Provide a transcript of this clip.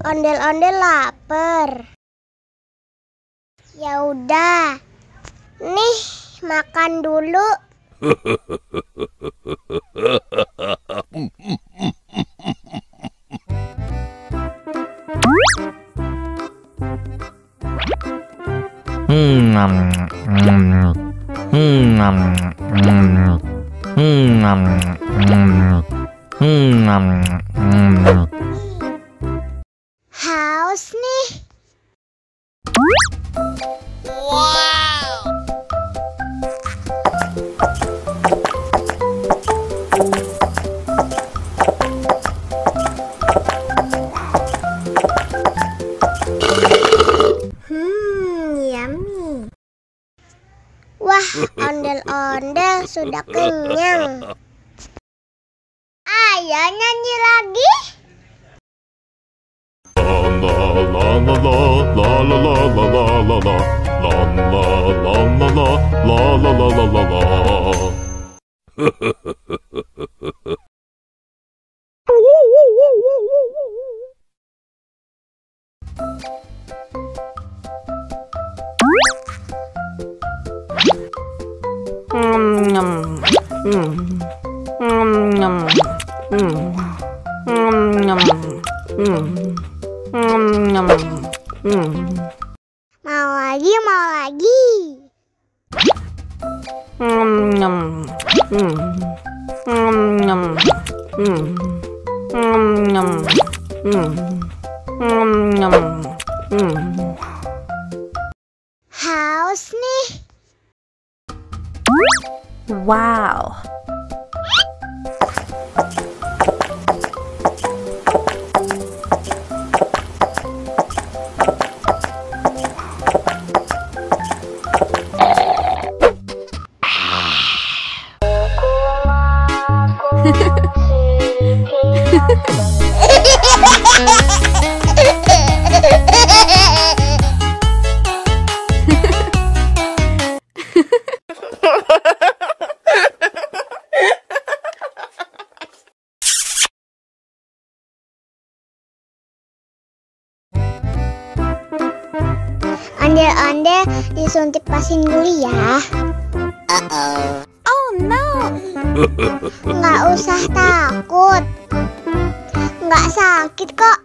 Ondel-ondel lapar. Ya udah. Nih, makan dulu. Haus nih. Wow. Yummy. Wah, ondel-ondel sudah kenyang. Ayo nyanyi lagi. Mau lagi, mau lagi. Haus nih. Wow. Ondel-ondel disuntik vaksin dulu ya. Oh no. Nggak usah takut. Nggak sakit kok.